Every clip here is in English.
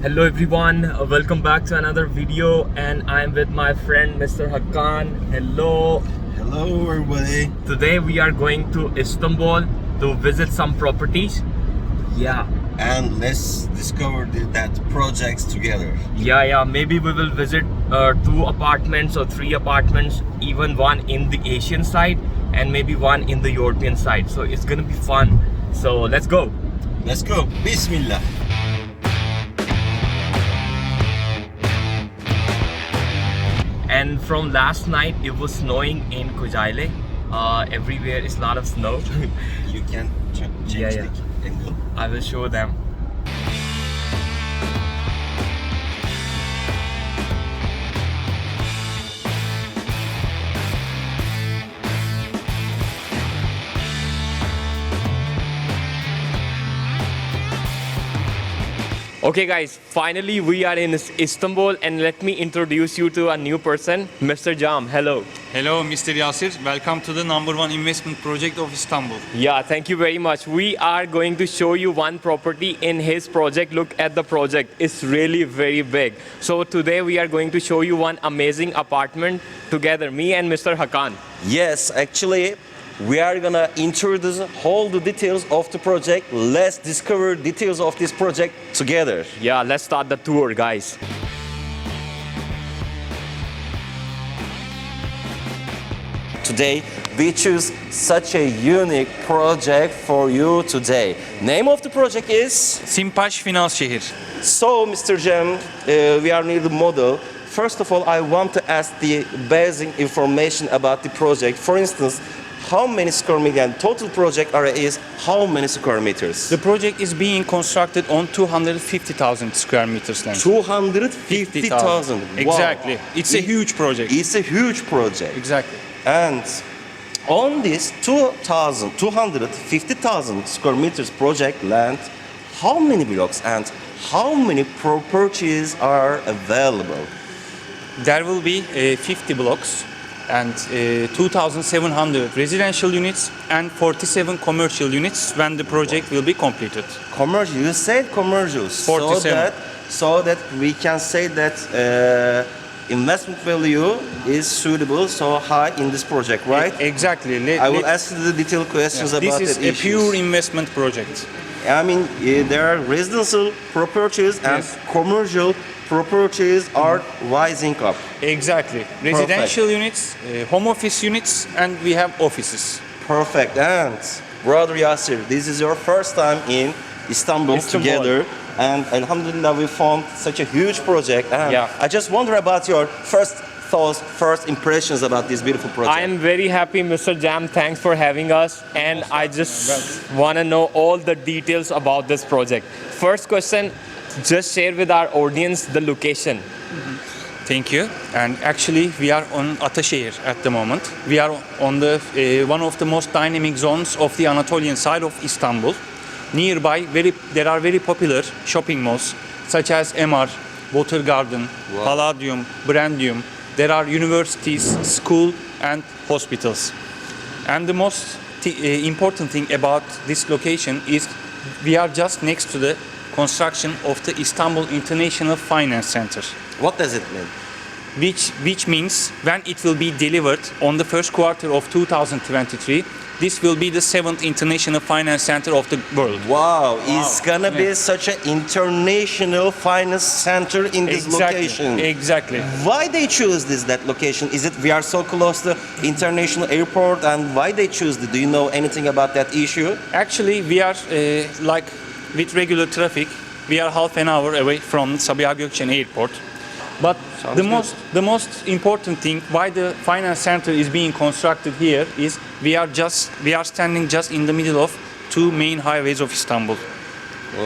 Hello everyone, welcome back to another video and I'm with my friend Mr. Hakan. Hello. Hello everybody. Today we are going to Istanbul to visit some properties. Yeah. And let's discover that projects together. Yeah. Maybe we will visit 2 apartments or 3 apartments, even one in the Asian side and maybe one in the European side. So it's gonna be fun. So let's go. Let's go. Bismillah. And from last night it was snowing in Kocaeli. Everywhere is a lot of snow. You can change Yeah. the angle. I will show them. Okay guys, finally we are in Istanbul and let me introduce you to a new person, Mr. Jam. Hello. Hello, Mr. Yasir. Welcome to the #1 investment project of Istanbul. Yeah, thank you very much. We are going to show you one property in his project. Look at the project. It's really very big. So today we are going to show you one amazing apartment together, me and Mr. Hakan. Yes, actually, we are gonna introduce all the details of the project. Let's discover details of this project together. Yeah, let's start the tour, guys. Today, we choose such a unique project for you today. Name of the project is? Sinpaş, Finans, Şehir. So, Mr. Jem, we are near the model. First of all, I want to ask the basic information about the project. For instance, how many square meters and total project area is how many square meters? The project is being constructed on 250,000 square meters land. 250,000. Wow. Exactly. It's a huge project. It's a huge project. Exactly. And on this 250,000 square meters project land, how many blocks and how many properties are available? There will be 50 blocks and 2,700 residential units and 47 commercial units when the project will be completed. Commercial, you said commercial. 47. So that we can say that investment value is suitable, so high in this project, right? Exactly. I will ask you the detailed questions about This is the a issues. pure investment project. I mean, there are residential properties and Yes. commercial properties are rising up. Exactly. Residential units, home office units, and we have offices. Perfect. And brother Yasir, this is your first time in Istanbul together. And Alhamdulillah, we found such a huge project. And Yeah. I just wonder about your first thoughts, first impressions about this beautiful project. I am very happy, Mr. Jam. Thanks for having us. And I just want to know all the details about this project. First question, just share with our audience the location. Thank you. And actually, we are on Şehir at the moment. We are on the one of the most dynamic zones of the Anatolian side of Istanbul. Nearby, there are very popular shopping malls such as MR, Water Garden, Palladium, Brandium. There are universities, school, and hospitals. And the most important thing about this location is we are just next to the construction of the Istanbul International Finance Center. What does it mean? Which means when it will be delivered on the first quarter of 2023, this will be the 7th international finance center of the world. Wow, it's gonna be such an international finance center in this location. Exactly. Why they choose that location? Is it we are so close to international airport, and why they choose it? Do you know anything about that issue? Actually, we are like with regular traffic, we are half an hour away from Sabiha Gökçen Airport. But the most important thing why the finance center is being constructed here is we are standing just in the middle of 2 main highways of Istanbul.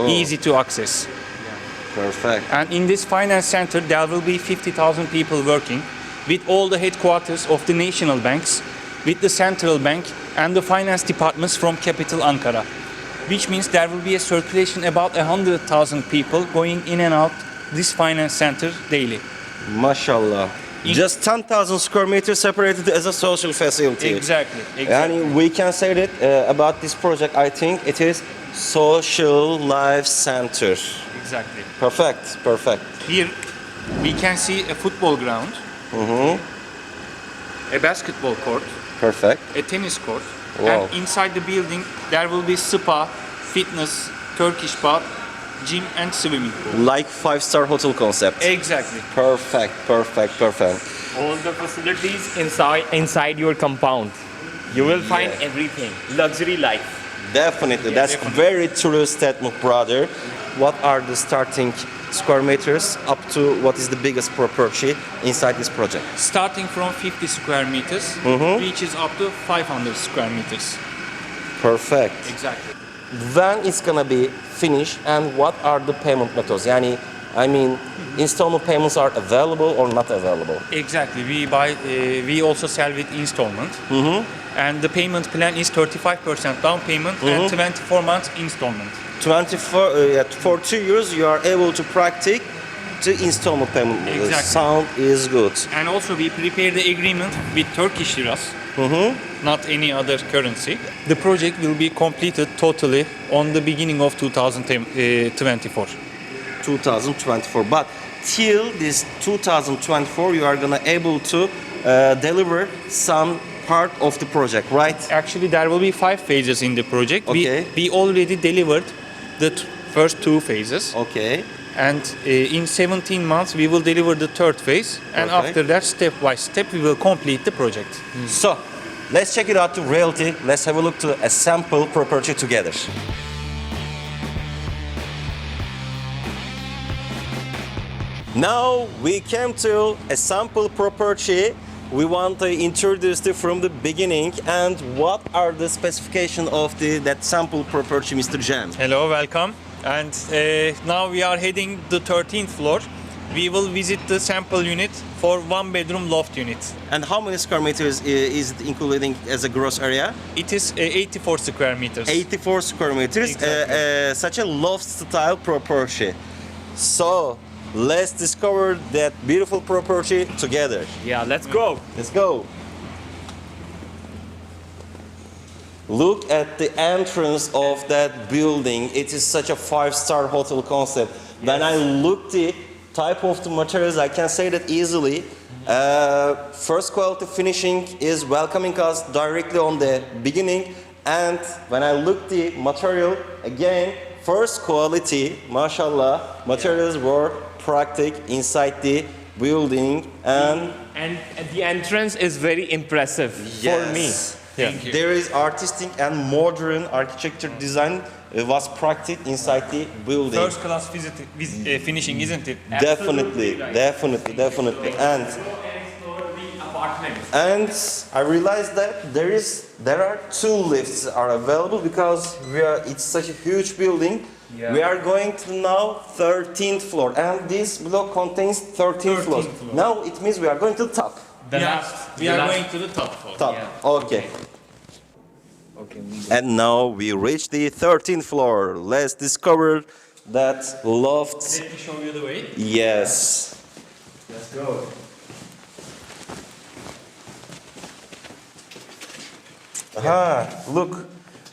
Easy to access. Perfect. And in this finance center there will be 50,000 people working with all the headquarters of the national banks, with the central bank and the finance departments from capital Ankara. Which means there will be a circulation about 100,000 people going in and out this finance center daily. Mashallah. Just 10,000 square meters separated as a social facility. Exactly. And we can say that about this project, I think it is social life center. Exactly. Perfect, perfect. Here we can see a football ground, a basketball court, Perfect. a tennis court, Wow. and inside the building there will be spa, fitness, Turkish pub, gym and swimming pool. Like five-star hotel concept. Exactly. Perfect, perfect, perfect. All the facilities inside your compound. You will find everything. Luxury life. Definitely, that's very true statement, brother. What are the starting square meters up to what is the biggest property inside this project? Starting from 50 square meters, reaches up to 500 square meters. Perfect. Exactly. When it's gonna be finished and what are the payment methods? Yani, I mean, installment payments are available or not available? Exactly. We also sell with installment. And the payment plan is 35% down payment and 24 months installment. 24, for 2 years you are able to practice the installment payment. Exactly. Sound is good. And also we prepare the agreement with Turkish liras, not any other currency. The project will be completed totally on the beginning of 2024. 2024. But till this 2024 you are gonna able to deliver some part of the project, right? Actually, there will be 5 phases in the project. Okay. We already delivered the first 2 phases. Okay. And in 17 months we will deliver the 3rd phase. And Perfect. after that, step by step, we will complete the project. So, let's check it out to reality. Let's have a look to a sample property together. Now we came to a sample property. We want to introduce it from the beginning. And what are the specifications of that sample property, Mr. Cem? Hello, welcome. And now we are heading the 13th floor. We will visit the sample unit for 1-bedroom loft unit. And how many square meters is it including as a gross area? It is 84 square meters. 84 square meters, Exactly. such a loft style property. So let's discover that beautiful property together. Yeah, let's go. Let's go. Look at the entrance of that building. It is such a 5-star hotel concept. When I look the type of the materials, I can say that easily. First quality finishing is welcoming us directly on the beginning. And when I look the material, again, first quality, mashallah, materials were practical inside the building. And the entrance is very impressive for me. Thank you. There is artistic and modern architecture design was practiced inside the building. First class finishing, isn't it? Definitely, Absolutely right. definitely. And I realized that there are 2 lifts are available because it's such a huge building. Yeah. We are going to now 13th floor, and this block contains 13 floors. floor. Now it means we are going to the top. We are going to the top floor. Top. Yeah. Okay. Okay. And now we reach the 13th floor. Let's discover that loft. Let me show you the way. Yes. Let's go. Look,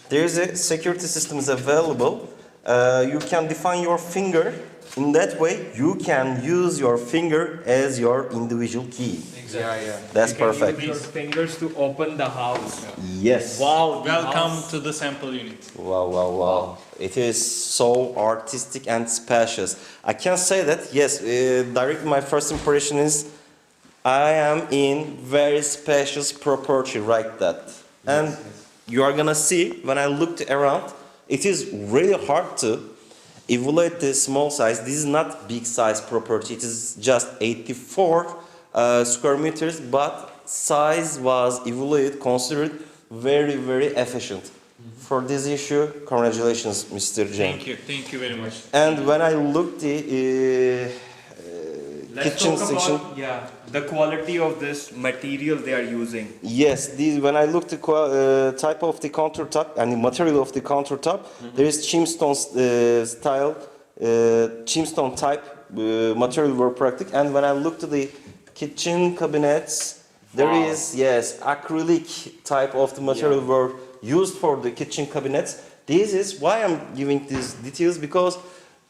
there's a security system is available. You can define your finger. In that way, you can use your finger as your individual key. Exactly. That's You can perfect. use your fingers to open the house. Yes. Wow. the Welcome house. to the sample unit. Wow. It is so artistic and spacious. I can say that, yes, directly my first impression is I am in very spacious property like that. And you are gonna see when I looked around, it is really hard to evaluate the small size. This is not big size property. It is just 84 square meters, but size was evaluated, considered very, very efficient. For this issue, congratulations, Mr. Cem. Thank you very much. And when I looked the Let's kitchen talk section, about the quality of this material they are using. yes, when I looked the type of the countertop and the material of the countertop, there is chimstone style, chimstone type material were practical. And when I looked at the kitchen cabinets. There Wow. is, yes, acrylic type of the material were used for the kitchen cabinets. This is why I'm giving these details, because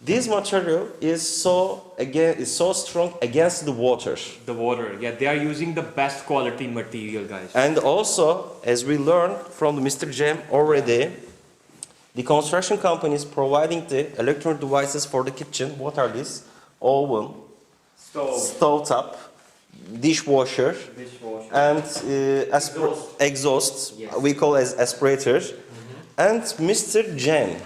this material is so strong against the water. The water. Yeah, they are using the best quality material, guys. And also, as we learned from Mr. Cem already, the construction company is providing the electronic devices for the kitchen. What are these? Oven, stove top, dishwasher, and exhaust. Yes. We call as aspirator. And Mr. Cem,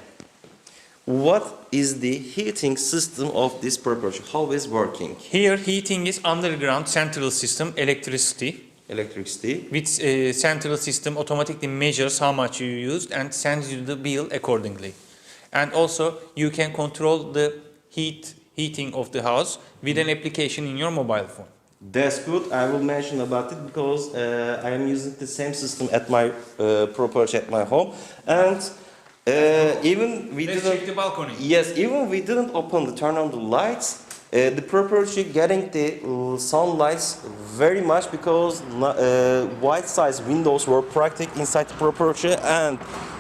what is the heating system of this property? How is working? Here heating is underground central system electricity. Electricity. With central system automatically measures how much you used and sends you the bill accordingly. And also you can control the heating of the house with an application in your mobile phone. That's good. I will mention about it because I am using the same system at my property at my home, and even we Let's didn't. check the balcony. Yes, even we didn't turn on the lights. The property getting the sunlight very much because wide size windows were practical inside the property, and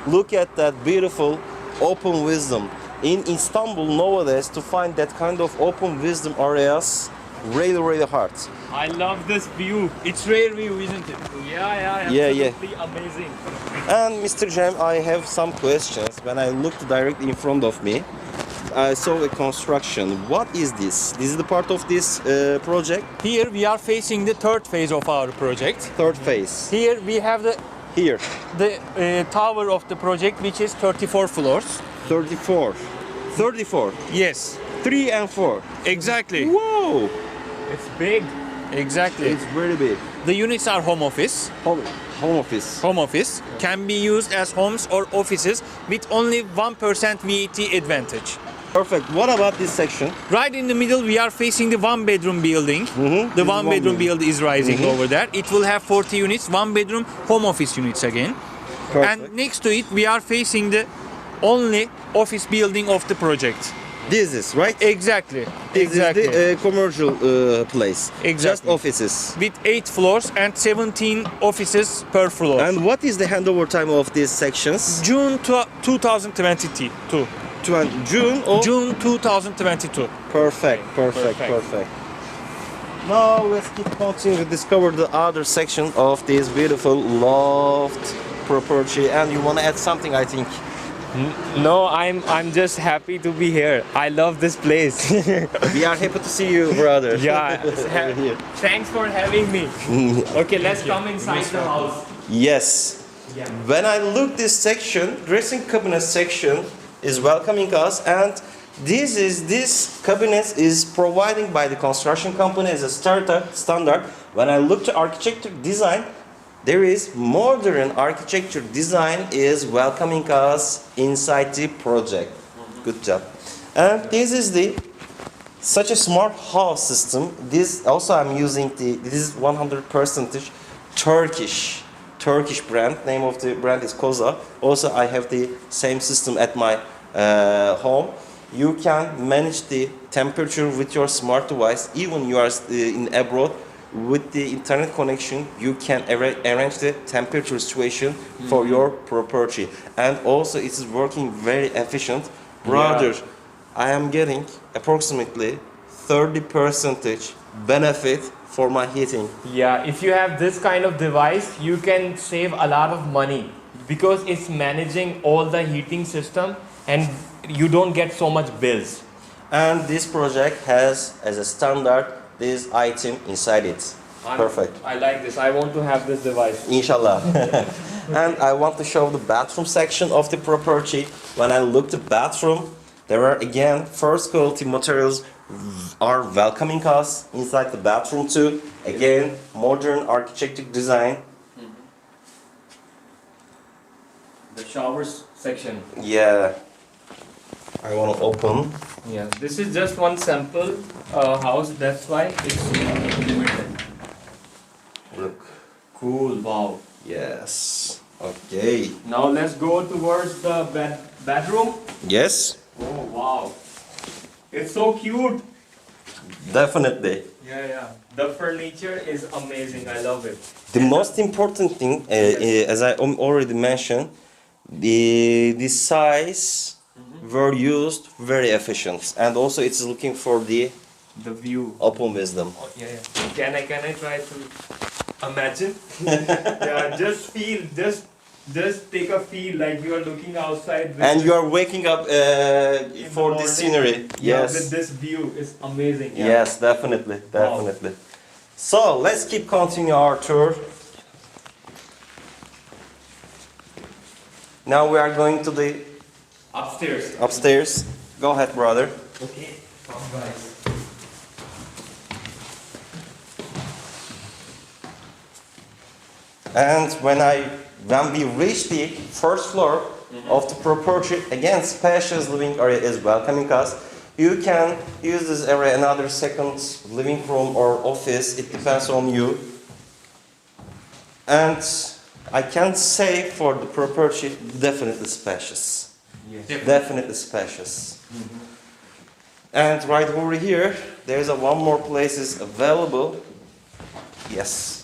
look at that beautiful open wisdom. In Istanbul nowadays, to find that kind of open wisdom areas really hard. I love this view. It's rare view, isn't it? Yeah. Absolutely amazing. And Mr. Cem, I have some questions. When I looked directly in front of me, I saw a construction. What is this? This is the part of this project? Here we are facing the third phase of our project. Third phase. Here we have the Here. tower of the project, which is 34 floors. 34. 34. Yes, 3 and 4. exactly. Whoa! It's big. Exactly. It's very big. The units are home office. Home office. Home office can be used as homes or offices with only 1% VAT advantage. Perfect. What about this section? Right in the middle, we are facing the one bedroom building. The one bedroom building is rising over there. It will have 40 units, one bedroom home office units again. Perfect. And next to it, we are facing the only office building of the project. This is, right? Exactly. This Exactly. is the commercial place. Exactly. Just offices. With 8 floors and 17 offices per floor. And what is the handover time of these sections? June 2022. June or? June 2022. Perfect. Now let's continue to discover the other section of this beautiful loft property. And you want to add something, I think. No, I'm just happy to be here. I love this place. We are happy to see you, brother. Yeah. Here. Thanks for having me. Okay, let's come inside the house. Yes. Yeah. When I look this section, dressing cabinet section is welcoming us, and this cabinet is providing by the construction company as a standard. When I look to architecture design, there is modern architecture design is welcoming us inside the project. Good job. And this is such a smart house system. This also I'm using this is 100% Turkish brand. Name of the brand is Koza. Also I have the same system at my home. You can manage the temperature with your smart device. Even you are in abroad. With the internet connection, you can arrange the temperature situation for your property, and also it is working very efficient. Brother, I am getting approximately 30% benefit for my heating. Yeah, if you have this kind of device, you can save a lot of money because it's managing all the heating system and you don't get so much bills. And this project has as a standard this item inside it. Perfect. I like this. I want to have this device. Inshallah. And I want to show the bathroom section of the property. When I look the bathroom, there are again first quality materials are welcoming us inside the bathroom too. Again, modern architecture design. The showers section. Yeah. I want to open. Yeah, this is just one sample house. That's why it's limited. Look. Cool. Wow. Yes. Okay. Now let's go towards the bedroom. Yes. Oh wow. It's so cute. Definitely. Yeah. The furniture is amazing. I love it. The most important thing, as I already mentioned, the size were used very efficient, and also it's looking for the view. open wisdom. Yeah. Can I try to imagine? Yeah. Just feel. Just take a feel like you are looking outside. And you are waking up for the scenery. Yeah, Yes. with this view is amazing. Yeah. Yes, definitely. So let's keep continue our tour. Now we are going to the upstairs. Go ahead, brother. Okay. Come, guys. And when we reach the first floor of the property, again, spacious living area is welcoming us. You can use this area another second living room or office. It depends on you. And I can say for the property, definitely spacious. Yes. Definitely spacious. And right over here, there's one more place is available. Yes.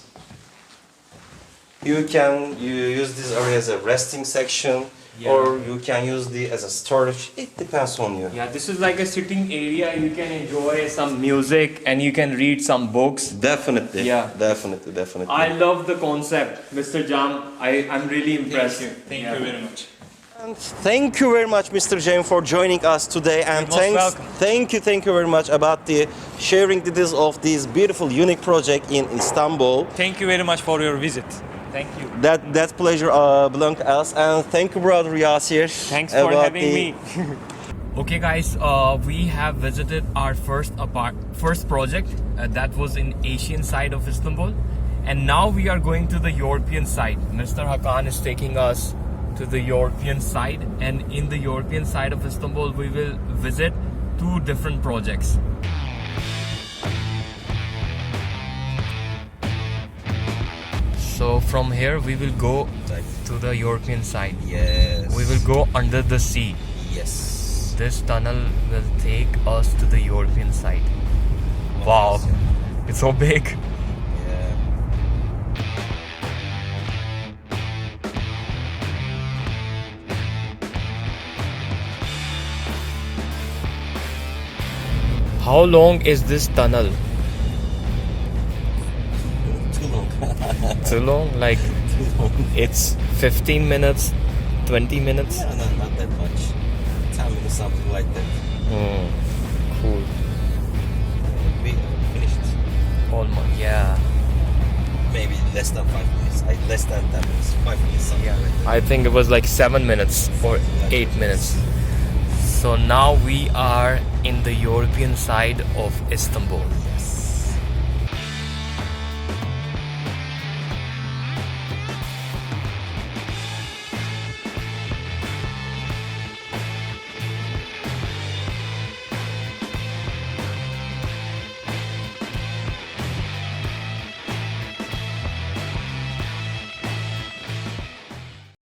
You can use this area as a resting section, or you can use it as a storage. It depends on you. Yeah, this is like a sitting area. You can enjoy some music and you can read some books. Definitely. Yeah. Definitely. I love the concept, Mr. Jam. I'm really impressed. Thank you very much. And thank you very much, Mr. James, for joining us today. And You're most welcome. thank you very much about the sharing details of this beautiful, unique project in Istanbul. Thank you very much for your visit. Thank you. That pleasure belongs to us. And thank you, brother Yasir. Thanks for having me. Okay, guys, we have visited our first project that was in Asian side of Istanbul, and now we are going to the European side. Mr. Hakan is taking us to the European side, and in the European side of Istanbul we will visit 2 different projects. So from here we will go to the European side. Yes. We will go under the sea. Yes. This tunnel will take us to the European side. Wow, it's so big. Yeah. How long is this tunnel? Too long. Too long? Like it's 15 minutes, 20 minutes? No, not that much. 10 minutes, something like that. Cool. We finished. Almost, yeah. Maybe less than 5 minutes. Less than 10 minutes. 5 minutes, something like that. I think it was like 7 minutes or 8 minutes. So now we are in the European side of Istanbul.